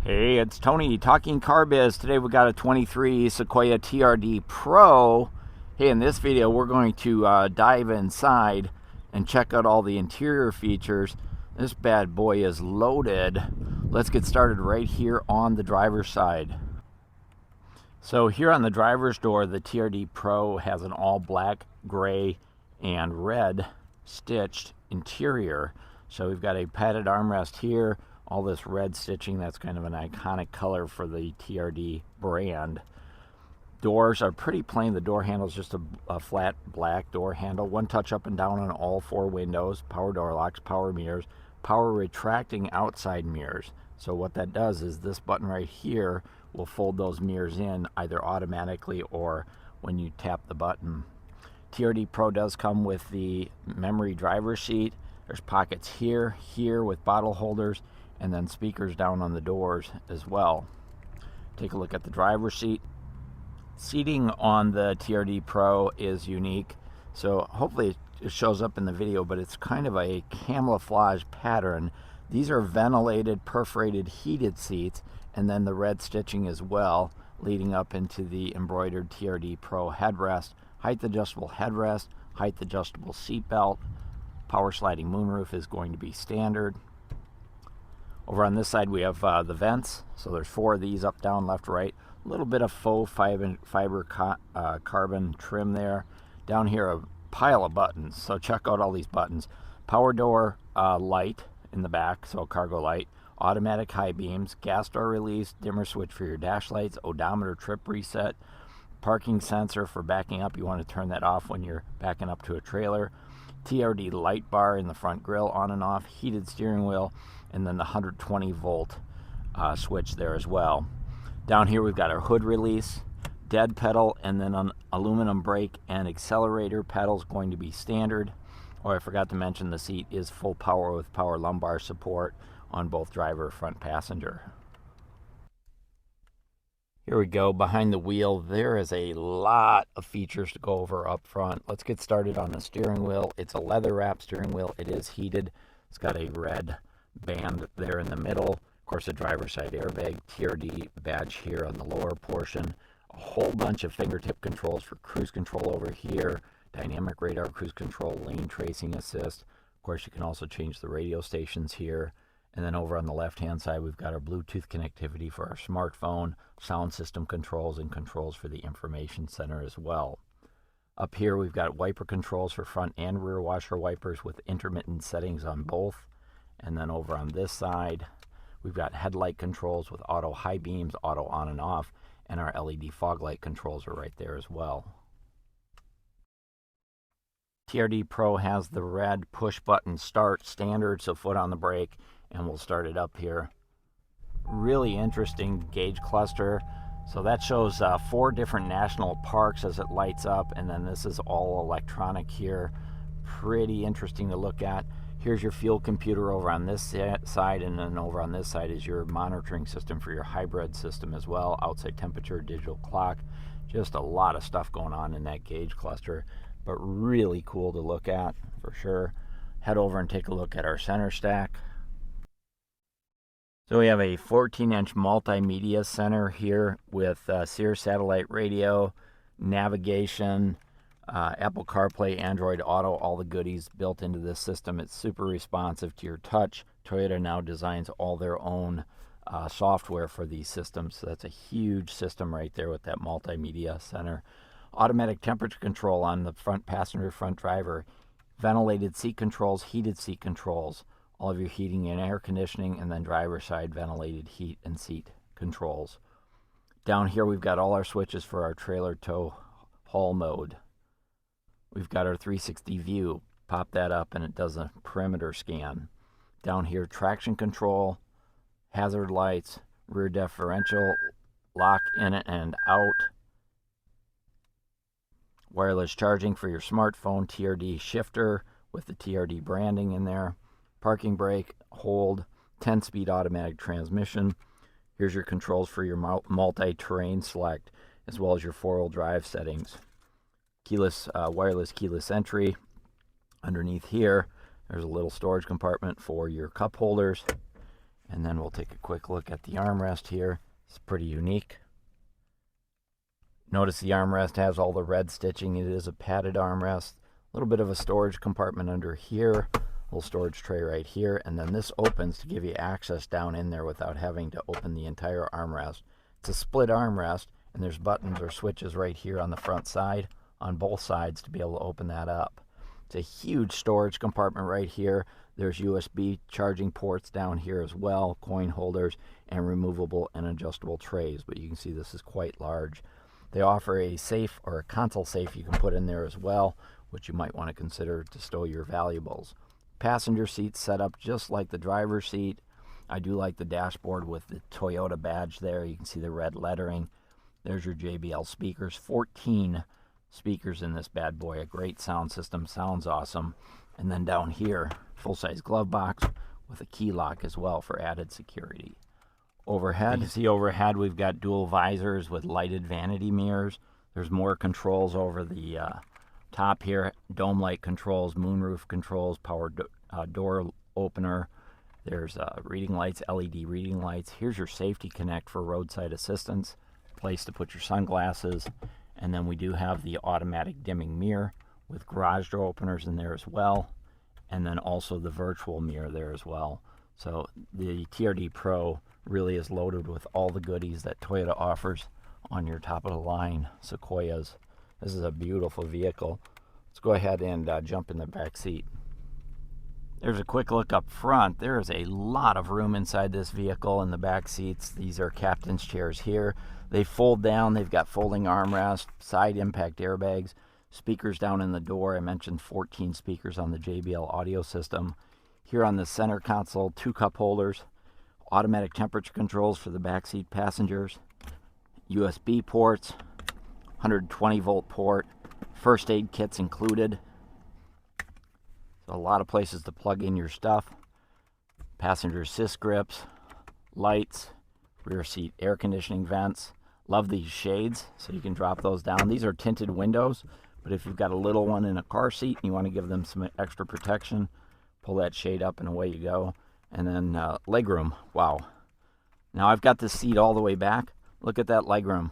Hey, it's Tony talking car biz. Today we got a 23 Sequoia TRD Pro. Hey, in this video we're going to dive inside and check out all the interior features. This bad boy is loaded. Let's get started right here on the driver's side. So here on the driver's door, the TRD Pro has an all black, gray, and red stitched interior. So we've got a padded armrest here, all this red stitching. That's kind of an iconic color for the TRD brand. Doors are pretty plain. The door handle is just a flat black door handle. One touch up and down on all four windows. Power door locks, power mirrors, power retracting outside mirrors. So what that does is this button right here will fold those mirrors in either automatically or when you tap the button. TRD Pro does come with the memory driver's seat. There's pockets here with bottle holders, and then speakers down on the doors as well. Take a look at the driver's seat. Seating on the TRD Pro is unique, so hopefully it shows up in the video, but it's kind of a camouflage pattern. These are ventilated, perforated, heated seats, and then the red stitching as well, leading up into the embroidered TRD Pro headrest. Height adjustable headrest, height adjustable seat belt. Power sliding moonroof is going to be standard. Over on this side we have the vents. So there's four of these, up, down, left, right. A little bit of faux fiber carbon trim there. Down here a pile of buttons. So check out all these buttons. Power door light in the back, so cargo light. Automatic high beams, gas door release, dimmer switch for your dash lights, odometer trip reset, parking sensor for backing up. You want to turn that off when you're backing up to a trailer. TRD light bar in the front grille, on and off, heated steering wheel, and then the 120 volt switch there as well. Down here we've got our hood release, dead pedal, and then an aluminum brake and accelerator pedals going to be standard. Oh, I forgot to mention the seat is full power with power lumbar support on both driver and front passenger. Here we go, behind the wheel. There is a lot of features to go over up front. Let's get started on the steering wheel. It's a leather wrap steering wheel. It is heated. It's got a red band there in the middle. Of course, a driver's side airbag, TRD badge here on the lower portion. A whole bunch of fingertip controls for cruise control over here. Dynamic radar cruise control, lane tracing assist. Of course, you can also change the radio stations here. And then over on the left-hand side, we've got our Bluetooth connectivity for our smartphone, sound system controls, and controls for the information center as well. Up here, we've got wiper controls for front and rear washer wipers with intermittent settings on both. And then over on this side, we've got headlight controls with auto high beams, auto on and off, and our LED fog light controls are right there as well. TRD Pro has the red push button start standard, so foot on the brake, and we'll start it up here. Really interesting gauge cluster. So that shows 4 different national parks as it lights up, and then this is all electronic here. Pretty interesting to look at. Here's your fuel computer over on this side, and then over on this side is your monitoring system for your hybrid system as well. Outside temperature, digital clock. Just a lot of stuff going on in that gauge cluster, but really cool to look at for sure. Head over and take a look at our center stack. So we have a 14-inch multimedia center here with Sirius satellite radio, navigation, Apple CarPlay, Android Auto, all the goodies built into this system. It's super responsive to your touch. Toyota now designs all their own software for these systems. So that's a huge system right there with that multimedia center. Automatic temperature control on the front passenger, front driver. Ventilated seat controls, heated seat controls. All of your heating and air conditioning, and then driver side ventilated heat and seat controls. Down here we've got all our switches for our trailer tow haul mode. We've got our 360 view. Pop that up and it does a perimeter scan. Down here, traction control, hazard lights, rear differential, lock in and out, wireless charging for your smartphone, TRD shifter with the TRD branding in there, parking brake, hold, 10-speed automatic transmission. Here's your controls for your multi-terrain select, as well as your 4-wheel drive settings. Keyless, wireless keyless entry. Underneath here, there's a little storage compartment for your cup holders. And then we'll take a quick look at the armrest here. It's pretty unique. Notice the armrest has all the red stitching. It is a padded armrest. A little bit of a storage compartment under here. A little storage tray right here. And then this opens to give you access down in there without having to open the entire armrest. It's a split armrest, and there's buttons or switches right here on the front side, on both sides, to be able to open that up. It's a huge storage compartment right here. There's USB charging ports down here as well, coin holders, and removable and adjustable trays. But you can see this is quite large. They offer a safe, or a console safe, you can put in there as well, which you might want to consider to stow your valuables. Passenger seat set up just like the driver's seat. I do like the dashboard with the Toyota badge there. You can see the red lettering. There's your JBL speakers. 14 speakers in this bad boy. A great sound system. Sounds awesome. And then down here, full-size glove box with a key lock as well for added security. Overhead, you can see overhead we've got dual visors with lighted vanity mirrors. There's more controls over the top here. Dome light controls, moonroof controls, power door opener. There's reading lights, LED reading lights. Here's your safety connect for roadside assistance. Place to put your sunglasses. And then we do have the automatic dimming mirror with garage door openers in there as well. And then also the virtual mirror there as well. So the TRD Pro really is loaded with all the goodies that Toyota offers on your top of the line Sequoias. This is a beautiful vehicle. Let's go ahead and jump in the back seat. There's a quick look up front. There is a lot of room inside this vehicle in the back seats. These are captain's chairs here. They fold down. They've got folding armrests, side impact airbags, speakers down in the door. I mentioned 14 speakers on the JBL audio system. Here on the center console, 2 cup holders, automatic temperature controls for the backseat passengers, USB ports, 120 volt port, first aid kits included. So a lot of places to plug in your stuff. Passenger assist grips, lights, rear seat air conditioning vents. Love these shades, so you can drop those down. These are tinted windows, but if you've got a little one in a car seat and you want to give them some extra protection, pull that shade up and away you go. And then legroom. Wow. Now I've got this seat all the way back. Look at that legroom.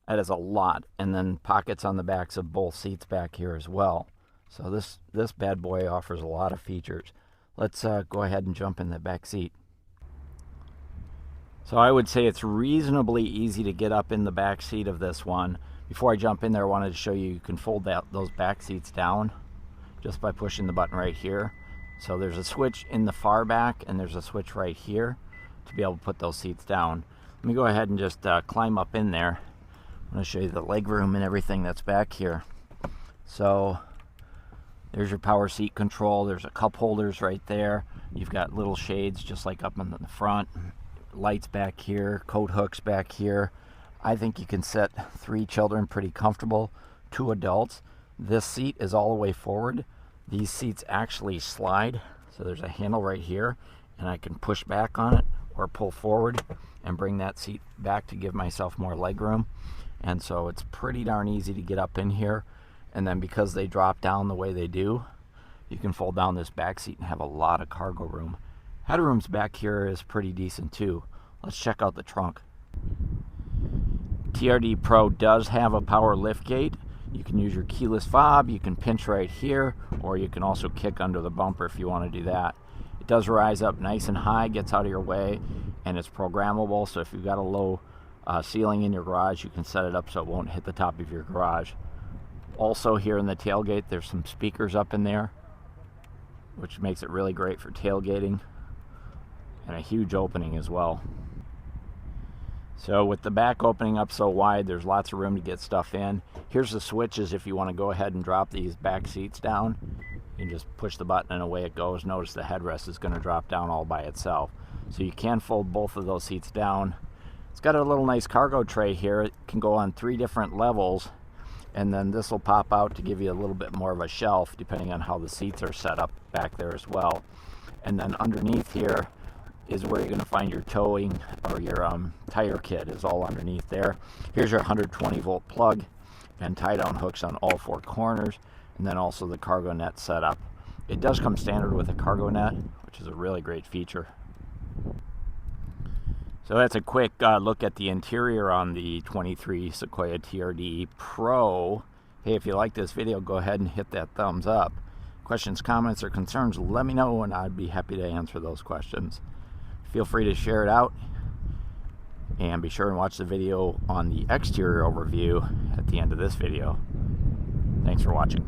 That is a lot. And then pockets on the backs of both seats back here as well. So this bad boy offers a lot of features. Let's go ahead and jump in the back seat. So I would say it's reasonably easy to get up in the back seat of this one. Before I jump in there, I wanted to show you can fold those back seats down just by pushing the button right here. So there's a switch in the far back, and there's a switch right here to be able to put those seats down. Let me go ahead and just climb up in there. I'm going to show you the leg room and everything that's back here. So there's your power seat control. There's a cup holders right there. You've got little shades just like up in the front. Lights back here, coat hooks back here. I think you can sit 3 children pretty comfortable, 2 adults. This seat is all the way forward. These seats actually slide, so there's a handle right here, and I can push back on it or pull forward and bring that seat back to give myself more leg room. And so it's pretty darn easy to get up in here. And then because they drop down the way they do, you can fold down this back seat and have a lot of cargo room. Headroom's back here is pretty decent too. Let's check out the trunk. TRD Pro does have a power lift gate. You can use your keyless fob, you can pinch right here, or you can also kick under the bumper if you want to do that. It does rise up nice and high, gets out of your way, and it's programmable, so if you've got a low ceiling in your garage, you can set it up so it won't hit the top of your garage. Also here in the tailgate, there's some speakers up in there, which makes it really great for tailgating, and a huge opening as well. So with the back opening up so wide, there's lots of room to get stuff in. Here's the switches if you want to go ahead and drop these back seats down. You can just push the button and away it goes. Notice the headrest is going to drop down all by itself. So you can fold both of those seats down. It's got a little nice cargo tray here. It can go on 3 different levels. And then this will pop out to give you a little bit more of a shelf depending on how the seats are set up back there as well. And then underneath here is where you're going to find your towing or your tire kit is all underneath there. Here's your 120 volt plug and tie down hooks on all 4 corners, and then also the cargo net setup. It does come standard with a cargo net, which is a really great feature. So that's a quick look at the interior on the 23 Sequoia TRD Pro. Hey, if you like this video, go ahead and hit that thumbs up. Questions, comments, or concerns, let me know and I'd be happy to answer those questions. Feel free to share it out, and be sure and watch the video on the exterior overview at the end of this video. Thanks for watching.